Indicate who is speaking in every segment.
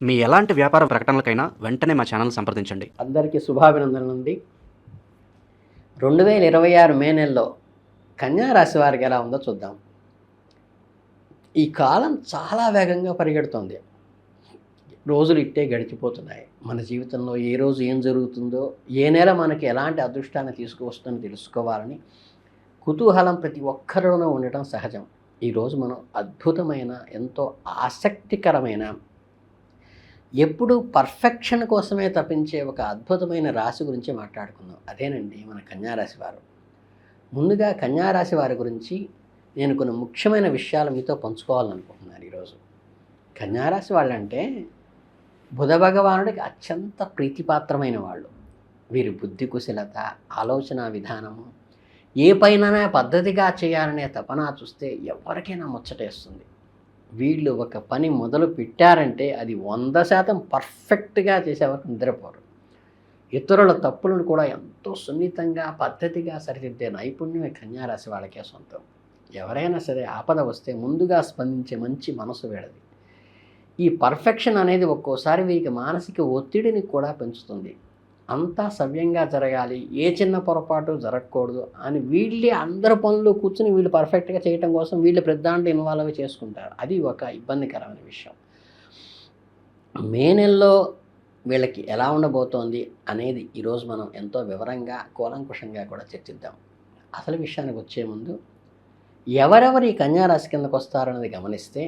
Speaker 1: మీ ఎలాంటి వ్యాపార ప్రకటనలకైనా వెంటనే మా ఛానల్ సంప్రదించండి.
Speaker 2: అందరికీ శుభాభినందనలు అండి. 2026 మే నెలలో కన్యా రాశి వారికి ఎలా ఉందో చూద్దాం. ఈ కాలం చాలా వేగంగా పరిగెడుతోంది. రోజులు ఇట్టే గడిచిపోతున్నాయి. మన జీవితంలో ఏ రోజు ఏం జరుగుతుందో, ఏ నెల మనకి ఎలాంటి అదృష్టాన్ని తీసుకువస్తుందో తెలుసుకోవాలని కుతూహలం ప్రతి ఒక్కరిలోనూ ఉండటం సహజం. ఈరోజు మనం అద్భుతమైన, ఎంతో ఆసక్తికరమైన, ఎప్పుడు పర్ఫెక్షన్ కోసమే తప్పించే ఒక అద్భుతమైన రాశి గురించి మాట్లాడుకుందాం. అదేనండి మన కన్యారాశి వారు. ముందుగా కన్యారాశి వారి గురించి నేను కొన్ని ముఖ్యమైన విషయాలు మీతో పంచుకోవాలనుకుంటున్నాను ఈరోజు. కన్యారాశి వాళ్ళంటే బుధ భగవానుడికి అత్యంత ప్రీతిపాత్రమైన వాళ్ళు. వీరి బుద్ధి కుశలత, ఆలోచన విధానము, ఏ పైన పద్ధతిగా చేయాలనే తపన చూస్తే ఎవరికైనా ముచ్చటేస్తుంది. వీళ్ళు ఒక పని మొదలు పెట్టారంటే అది 100% పర్ఫెక్ట్గా చేసేవరకు నిద్రపోరు. ఇతరుల తప్పులను కూడా ఎంతో సున్నితంగా, పద్ధతిగా సరిదిద్దే నైపుణ్యమే కన్యారాశి వాళ్ళకే సొంతం. ఎవరైనా సరే ఆపద వస్తే ముందుగా స్పందించే మంచి మనసు వీళ్ళది. ఈ పర్ఫెక్షన్ అనేది ఒక్కోసారి వీరికి మానసిక ఒత్తిడిని కూడా పెంచుతుంది. అంతా సవ్యంగా జరగాలి, ఏ చిన్న పొరపాటు జరగకూడదు అని వీళ్ళే అందరి పనులు కూర్చుని వీళ్ళు పర్ఫెక్ట్గా చేయటం కోసం వీళ్ళు పెద్దాంట్లో ఇన్వాల్వ్ చేసుకుంటారు. అది ఒక ఇబ్బందికరమైన విషయం. మే నెలలో వీళ్ళకి ఎలా ఉండబోతోంది అనేది ఈరోజు మనం ఎంతో వివరంగా, కూలంకుషంగా కూడా చర్చిద్దాం. అసలు విషయానికి వచ్చే ముందు ఎవరెవరు ఈ కన్యారాశి కిందకు వస్తారన్నది గమనిస్తే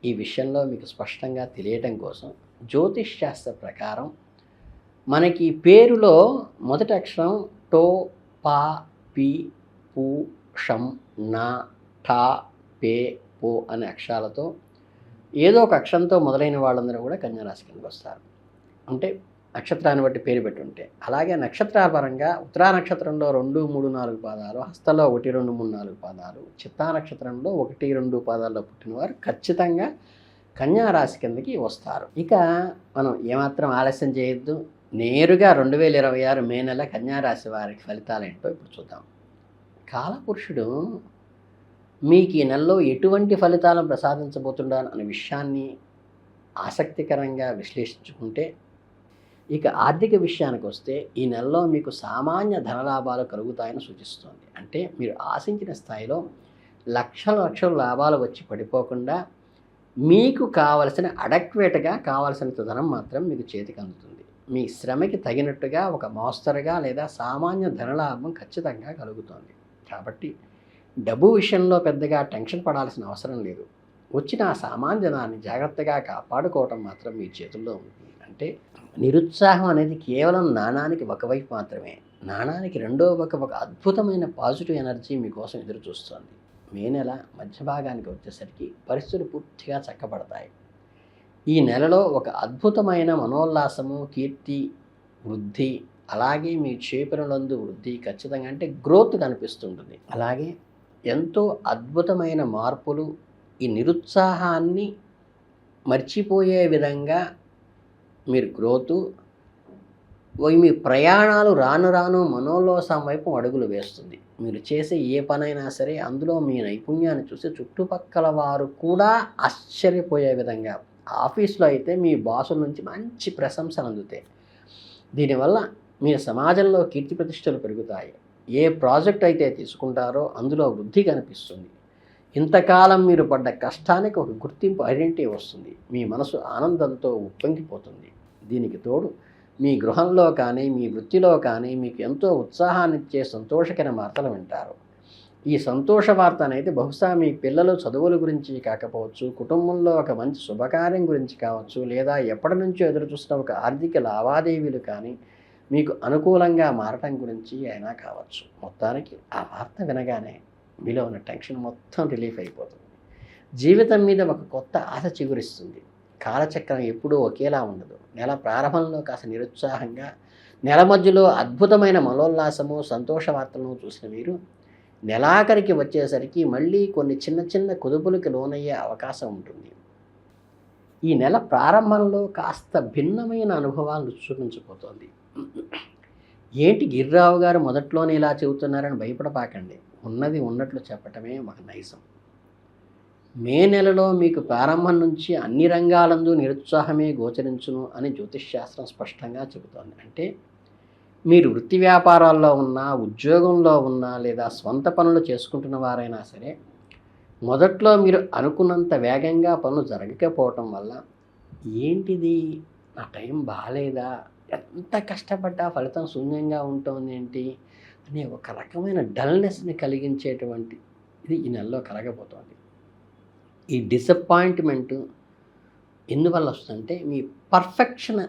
Speaker 2: ఈ విషయంలో మీకు స్పష్టంగా తెలియటం కోసం జ్యోతిష్ శాస్త్ర ప్రకారం మనకి పేరులో మొదటి అక్షరం టో, పా, పి, పు, షం, నా, ఠా, పే, పో అనే అక్షరాలతో ఏదో ఒక అక్షరంతో మొదలైన వాళ్ళందరూ కూడా కన్యారాశి కిందకు వస్తారు. అంటే నక్షత్రాన్ని బట్టి పేరు పెట్టుంటే. అలాగే నక్షత్రపరంగా ఉత్తరా నక్షత్రంలో 2, 3, 4 పాదాలు, హస్తలో 1, 2, 3, 4 పాదాలు, చిత్తా నక్షత్రంలో 1, 2 పాదాల్లో పుట్టినవారు ఖచ్చితంగా కన్యారాశి కిందకి వస్తారు. ఇక మనం ఏమాత్రం ఆలస్యం చేయొద్దు, నేరుగా 2026 మే నెల కన్యారాశి వారికి ఫలితాలు ఏంటో ఇప్పుడు చూద్దాం. కాలపురుషుడు మీకు ఈ నెలలో ఎటువంటి ఫలితాలను ప్రసాదించబోతున్నాడు అనే విషయాన్ని ఆసక్తికరంగా విశ్లేషించుకుంటే, ఇక ఆర్థిక విషయానికి వస్తే ఈ నెలలో మీకు సామాన్య ధనలాభాలు కలుగుతాయని సూచిస్తుంది. అంటే మీరు ఆశించిన స్థాయిలో లక్షల లాభాలు వచ్చి పడిపోకుండా మీకు కావలసిన అడక్వేట్గా కావలసినంత ధనం మాత్రం మీకు చేతికి అందుతుంది. మీ శ్రమకి తగినట్టుగా ఒక మోస్తరుగా లేదా సామాన్య ధనలాభం ఖచ్చితంగా కలుగుతుంది. కాబట్టి డబ్బు విషయంలో పెద్దగా టెన్షన్ పడాల్సిన అవసరం లేదు. వచ్చిన ఆ సామాన్య ధనాన్ని జాగ్రత్తగా కాపాడుకోవటం మాత్రం మీ చేతుల్లో ఉంటుంది. అంటే నిరుత్సాహం అనేది కేవలం నాణానికి ఒకవైపు మాత్రమే. నాణానికి రెండో ఒక అద్భుతమైన పాజిటివ్ ఎనర్జీ మీకోసం ఎదురు చూస్తుంది. మే నెల మధ్య భాగానికి వచ్చేసరికి పరిస్థితులు పూర్తిగా చక్కబడతాయి. ఈ నెలలో ఒక అద్భుతమైన మనోల్లాసము, కీర్తి, వృద్ధి, అలాగే మీ చేపనులందు వృద్ధి ఖచ్చితంగా, అంటే గ్రోత్ కనిపిస్తుంటుంది. అలాగే ఎంతో అద్భుతమైన మార్పులు ఈ నిరుత్సాహాన్ని మర్చిపోయే విధంగా మీరు గ్రోతు, మీ ప్రయాణాలు రాను మనోల్లాసం వైపు అడుగులు వేస్తుంది. మీరు చేసే ఏ పనైనా సరే అందులో మీ నైపుణ్యాన్ని చూసి చుట్టుపక్కల వారు కూడా ఆశ్చర్యపోయే విధంగా, ఆఫీస్లో అయితే మీ బాసుల నుంచి మంచి ప్రశంసలు అందుతాయి. దీనివల్ల మీ సమాజంలో కీర్తి ప్రతిష్టలు పెరుగుతాయి. ఏ ప్రాజెక్ట్ అయితే తీసుకుంటారో అందులో వృద్ధి కనిపిస్తుంది. ఇంతకాలం మీరు పడ్డ కష్టానికి ఒక గుర్తింపు, ఐడెంటిటీ వస్తుంది. మీ మనసు ఆనందంతో ఉప్పొంగిపోతుంది. దీనికి తోడు మీ గృహంలో కానీ మీ వృత్తిలో కానీ మీకు ఎంతో ఉత్సాహాన్నిచ్చే సంతోషకర వార్తలు వింటారు. ఈ సంతోష వార్త అనేది బహుశా మీ పిల్లలు చదువుల గురించి కాకపోవచ్చు, కుటుంబంలో ఒక మంచి శుభకార్యం గురించి కావచ్చు, లేదా ఎప్పటి నుంచో ఎదురు చూస్తున్న ఒక ఆర్థిక లావాదేవీలు కానీ మీకు అనుకూలంగా మారటం గురించి అయినా కావచ్చు. మొత్తానికి ఆ వార్త వినగానే మీలో ఉన్న టెన్షన్ మొత్తం రిలీఫ్ అయిపోతుంది. జీవితం మీద ఒక కొత్త ఆశ చిగురిస్తుంది. కాలచక్రం ఎప్పుడూ ఒకేలా ఉండదు. నెల ప్రారంభంలో కాస్త నిరుత్సాహంగా, నెల మధ్యలో అద్భుతమైన మనోల్లాసము, సంతోష వార్తలను చూసిన మీరు నెలాఖరికి వచ్చేసరికి మళ్ళీ కొన్ని చిన్న కుదుపులకి లోనయ్యే అవకాశం ఉంటుంది. ఈ నెల ప్రారంభంలో కాస్త భిన్నమైన అనుభవాలను చూపించబోతోంది. ఏంటి గిరిరావు గారు మొదట్లోనే ఇలా చెబుతున్నారని భయపడపాకండి. ఉన్నది ఉన్నట్లు చెప్పటమే ఒక నైజం. మే నెలలో మీకు ప్రారంభం నుంచి అన్ని రంగాలందు నిరుత్సాహమే గోచరించును అని జ్యోతిష్ శాస్త్రం స్పష్టంగా చెబుతోంది. అంటే మీరు వృత్తి వ్యాపారాల్లో ఉన్నా, ఉద్యోగంలో ఉన్నా, లేదా స్వంత పనులు చేసుకుంటున్న వారైనా సరే, మొదట్లో మీరు అనుకున్నంత వేగంగా పనులు జరగకపోవటం వల్ల ఏంటిది, నా టైం బాగాలేదా, ఎంత కష్టపడ్డా ఫలితం శూన్యంగా ఉంటుంది ఏంటి అనే ఒక రకమైన డల్నెస్ని కలిగించేటువంటి ఇది ఈ నెలలో కలగబోతోంది. ఈ డిసప్పాయింట్మెంట్ ఎందువల్ల వస్తుందంటే మీ పర్ఫెక్షన్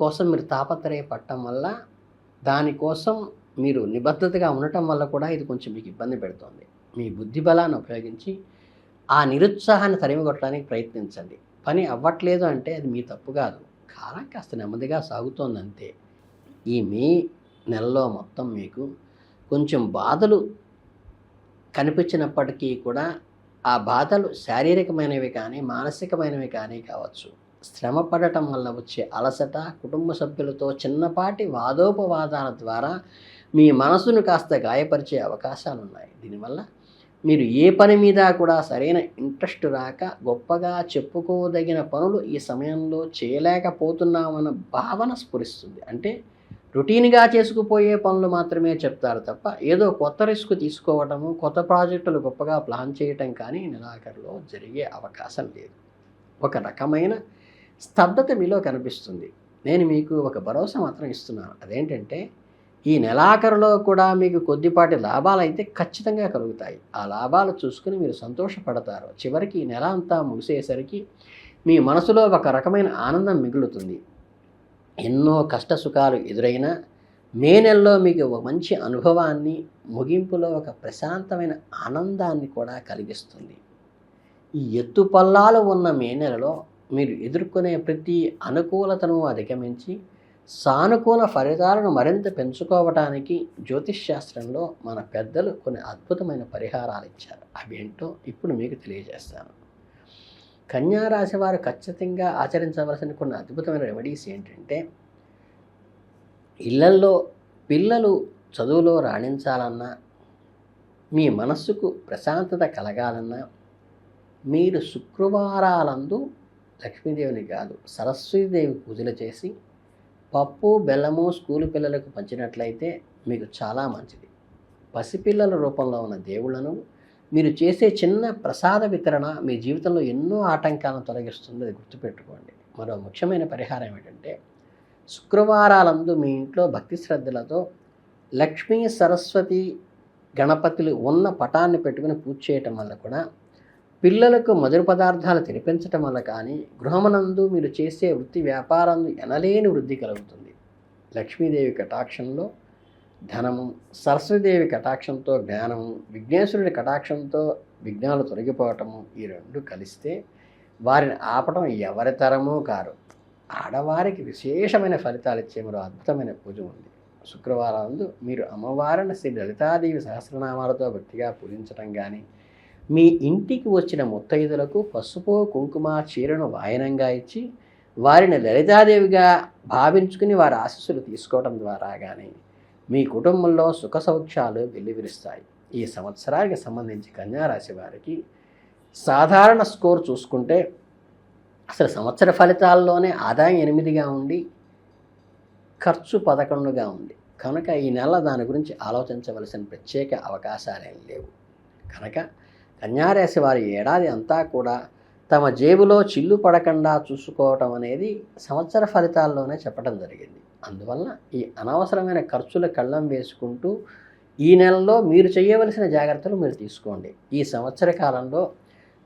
Speaker 2: కోసం మీరు తాపత్రయపడటం వల్ల, దానికోసం మీరు నిబద్ధతగా ఉండటం వల్ల కూడా ఇది కొంచెం మీకు ఇబ్బంది పెడుతుంది. మీ బుద్ధి బలాన్ని ఉపయోగించి ఆ నిరుత్సాహాన్ని తరిమికొట్టడానికి ప్రయత్నించండి. పని అవ్వట్లేదు అంటే అది మీ తప్పు కాదు, కాలం కాస్త నెమ్మదిగా సాగుతోంది అంతే. ఈ మే నెలలో మొత్తం మీకు కొంచెం బాధలు కనిపించినప్పటికీ కూడా ఆ బాధలు శారీరకమైనవి కానీ మానసికమైనవి కానీ కావచ్చు. శ్రమ పడటం వల్ల వచ్చే అలసట, కుటుంబ సభ్యులతో చిన్నపాటి వాదోపవాదాల ద్వారా మీ మనసును కాస్త గాయపరిచే అవకాశాలు ఉన్నాయి. దీనివల్ల మీరు ఏ పని మీద కూడా సరైన ఇంట్రెస్ట్ రాక గొప్పగా చెప్పుకోదగిన పనులు ఈ సమయంలో చేయలేకపోతున్నామన్న భావన స్ఫురిస్తుంది. అంటే రొటీన్గా చేసుకుపోయే పనులు మాత్రమే చెప్తారు తప్ప ఏదో కొత్త రిస్క్ తీసుకోవటము, కొత్త ప్రాజెక్టులు గొప్పగా ప్లాన్ చేయటం కానీ నెలాఖరులో జరిగే అవకాశం లేదు. ఒక రకమైన స్తబ్దత మీలో కనిపిస్తుంది. నేను మీకు ఒక భరోసా మాత్రం ఇస్తున్నాను. అదేంటంటే ఈ నెలాఖరులో కూడా మీకు కొద్దిపాటి లాభాలు అయితే ఖచ్చితంగా కలుగుతాయి. ఆ లాభాలు చూసుకుని మీరు సంతోషపడతారు. చివరికి ఈ నెల అంతా ముగిసేసరికి మీ మనసులో ఒక రకమైన ఆనందం మిగులుతుంది. ఎన్నో కష్ట సుఖాలు ఎదురైనా మే నెలలో మీకు ఒక మంచి అనుభవాన్ని, ముగింపులో ఒక ప్రశాంతమైన ఆనందాన్ని కూడా కలిగిస్తుంది. ఈ ఎత్తుపల్లాలు ఉన్న మే నెలలో మీరు ఎదుర్కొనే ప్రతి అనుకూలతను అధిగమించి సానుకూల ఫలితాలను మరింత పెంచుకోవటానికి జ్యోతిష్ శాస్త్రంలో మన పెద్దలు కొన్ని అద్భుతమైన పరిహారాలు ఇచ్చారు. అవేంటో ఇప్పుడు మీకు తెలియజేస్తాను. కన్యా రాశి వారు ఖచ్చితంగా ఆచరించవలసిన కొన్ని అద్భుతమైన రెమెడీస్ ఏంటంటే, ఇళ్లల్లో పిల్లలు చదువులో రాణించాలన్నా, మీ మనస్సుకు ప్రశాంతత కలగాలన్నా, మీరు శుక్రవారాలందు లక్ష్మీదేవిని కాదు సరస్వతీదేవి పూజలు చేసి పప్పు బెల్లము స్కూలు పిల్లలకు పంచినట్లయితే మీకు చాలా మంచిది. పసిపిల్లల రూపంలో ఉన్న దేవుళ్లను మీరు చేసే చిన్న ప్రసాద వితరణ మీ జీవితంలో ఎన్నో ఆటంకాలను తొలగిస్తుంది, అది గుర్తుపెట్టుకోండి. మరో ముఖ్యమైన పరిహారం ఏంటంటే, శుక్రవారాలందు మీ ఇంట్లో భక్తి శ్రద్ధలతో లక్ష్మీ సరస్వతి గణపతులు ఉన్న పటాన్ని పెట్టుకుని పూజ చేయటం వల్ల కూడా, పిల్లలకు మధుర పదార్థాలు తినిపించటం వల్ల కానీ, గృహమునందు మీరు చేసే వృత్తి వ్యాపారంలో ఎనలేని వృద్ధి కలుగుతుంది. లక్ష్మీదేవి కటాక్షంలో ధనము, సరస్వతీదేవి కటాక్షంతో జ్ఞానము, విఘ్నేశ్వరుడి కటాక్షంతో విఘ్నాలు తొలగిపోవటము, ఈ రెండు కలిస్తే వారిని ఆపటం ఎవరి తరమూ కారు. ఆడవారికి విశేషమైన ఫలితాలు ఇచ్చే మరో అద్భుతమైన పూజ ఉంది. శుక్రవారం మీరు అమ్మవారిని శ్రీ లలితాదేవి సహస్రనామాలతో భక్తిగా పూజించడం కానీ, మీ ఇంటికి వచ్చిన ముత్తైదులకు పసుపు కుంకుమ చీరను వాయనంగా ఇచ్చి వారిని లలితాదేవిగా భావించుకుని వారి ఆశీస్సులు తీసుకోవడం ద్వారా కానీ మీ కుటుంబంలో సుఖ సౌఖ్యాలు వెల్లివిరుస్తాయి. ఈ సంవత్సరానికి సంబంధించి కన్యారాశి వారికి సాధారణ స్కోర్ చూసుకుంటే అసలు సంవత్సర ఫలితాల్లోనే ఆదాయం 8గా ఉండి ఖర్చు 11గా ఉంది. కనుక ఈ నెల దాని గురించి ఆలోచించవలసిన ప్రత్యేక అవకాశాలేం లేవు. కనుక కన్యారాశి వారి ఏడాది అంతా కూడా తమ జేబులో చిల్లు పడకుండా చూసుకోవటం అనేది సంవత్సర ఫలితాల్లోనే చెప్పడం జరిగింది. అందువల్ల ఈ అనవసరమైన ఖర్చుల కళ్ళం వేసుకుంటూ ఈ నెలలో మీరు చేయవలసిన జాగ్రత్తలు మీరు తీసుకోండి. ఈ సంవత్సర కాలంలో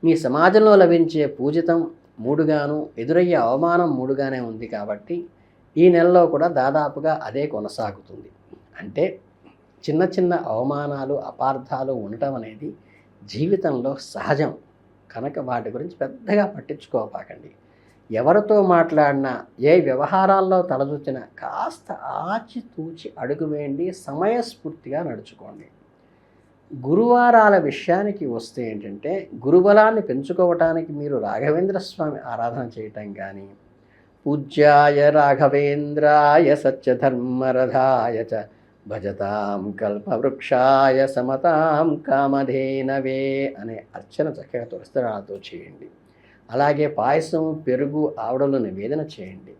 Speaker 2: మీ సమాజంలో లభించే పూజితం 3గాను, ఎదురయ్యే అవమానం 3గానే ఉంది కాబట్టి ఈ నెలలో కూడా దాదాపుగా అదే కొనసాగుతుంది. అంటే చిన్న చిన్న అవమానాలు, అపార్థాలు ఉండటం అనేది జీవితంలో సహజం. కనుక వాటి గురించి పెద్దగా పట్టించుకోపాకండి. ఎవరితో మాట్లాడినా, ఏ వ్యవహారాల్లో తలదూచినా కాస్త ఆచితూచి అడుగు వేయండి, సమయస్ఫూర్తిగా నడుచుకోండి. గురువారాల విషయానికి వస్తే ఏంటంటే, గురుబలాన్ని పెంచుకోవటానికి మీరు రాఘవేంద్ర స్వామి ఆరాధన చేయటం కానీ, పూజ్యాయ రాఘవేంద్రాయ సత్యధర్మరథాయ చ భజతాం కల్పవృక్షాయ సమతాం కామధేనవే అనే అర్చన చక్కగా తులసిదళాలతో చేయండి. అలాగే పాయసం, పెరుగు, ఆవడలు నివేదన చేయండి.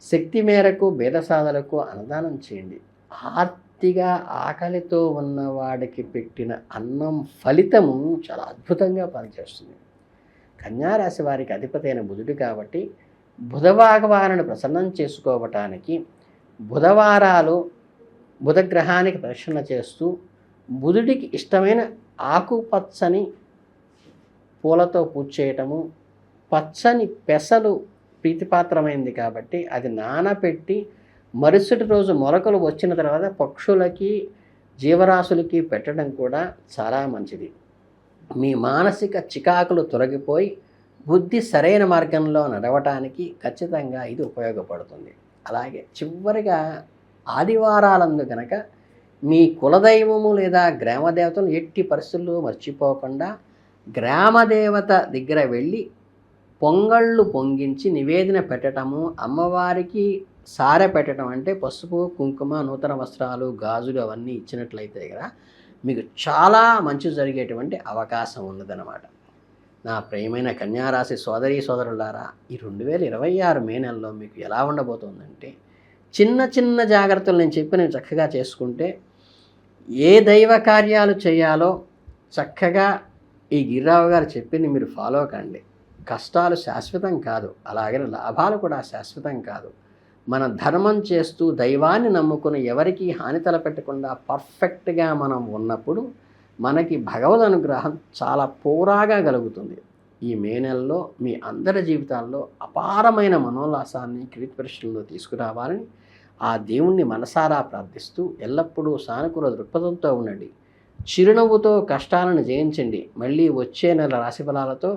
Speaker 2: శక్తి మేరకు బేదసాదలకు అన్నదానం చేయండి. ఆర్తిగా ఆకలితో ఉన్నవాడికి పెట్టిన అన్నం ఫలితము చాలా అద్భుతంగా పనిచేస్తుంది. కన్యారాశి వారికి అధిపతి అయిన బుధుడు కాబట్టి బుధభగవానుని ప్రసన్నం చేసుకోవటానికి బుధవారాలు బుధగ్రహానికి ప్రదక్షిణ చేస్తూ బుధుడికి ఇష్టమైన ఆకుపచ్చని పూలతో పూజ చేయటము, పచ్చని పెసలు ప్రీతిపాత్రమైంది కాబట్టి అది నానబెట్టి మరుసటి రోజు మొలకలు వచ్చిన తర్వాత పక్షులకి, జీవరాశులకి పెట్టడం కూడా చాలా మంచిది. మీ మానసిక చికాకులు తొలగిపోయి బుద్ధి సరైన మార్గంలో నడవటానికి ఖచ్చితంగా ఇది ఉపయోగపడుతుంది. అలాగే చివరిగా ఆదివారాలందు కనుక మీ కులదైవము లేదా గ్రామదేవతను ఎట్టి పరిస్థితుల్లో మర్చిపోకుండా గ్రామదేవత దగ్గర వెళ్ళి పొంగళ్ళు పొంగించి నివేదన పెట్టడము, అమ్మవారికి సారె పెట్టడం అంటే పసుపు, కుంకుమ, నూతన వస్త్రాలు, గాజులు అవన్నీ ఇచ్చినట్లయితే కదా మీకు చాలా మంచి జరిగేటువంటి అవకాశం ఉన్నదన్నమాట. నా ప్రియమైన కన్యారాశి సోదరీ సోదరులారా, ఈ 2026 మే నెలలో మీకు ఎలా ఉండబోతుందంటే చిన్న చిన్న జాగ్రత్తలు నేను చెప్పినవి చక్కగా చేసుకుంటే ఏ దైవ కార్యాలు చేయాలో చక్కగా ఈ గిరిరావు గారు చెప్పింది మీరు ఫాలో కండి. కష్టాలు శాశ్వతం కాదు, అలాగే లాభాలు కూడా శాశ్వతం కాదు. మన ధర్మం చేస్తూ దైవాన్ని నమ్ముకుని ఎవరికి హాని తలపెట్టకుండా పర్ఫెక్ట్గా మనం ఉన్నప్పుడు మనకి భగవద్ అనుగ్రహం చాలా పూరాగా కలుగుతుంది. ఈ మే నెలలో మీ అందరి జీవితాల్లో అపారమైన మనోల్లాసాన్ని కీర్తిపరిశ్రమలో తీసుకురావాలని ఆ దేవుణ్ణి మనసారా ప్రార్థిస్తూ ఎల్లప్పుడూ సానుకూల దృక్పథంతో ఉండండి. చిరునవ్వుతో కష్టాలను జయించండి. మళ్ళీ వచ్చే నెల రాశిఫలాలతో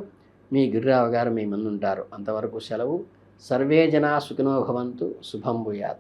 Speaker 2: మీ గిరిరావు గారు మీ ముందుంటారు. అంతవరకు సెలవు. సర్వే జనా సుఖినో భవంతు. శుభం భూయాత్.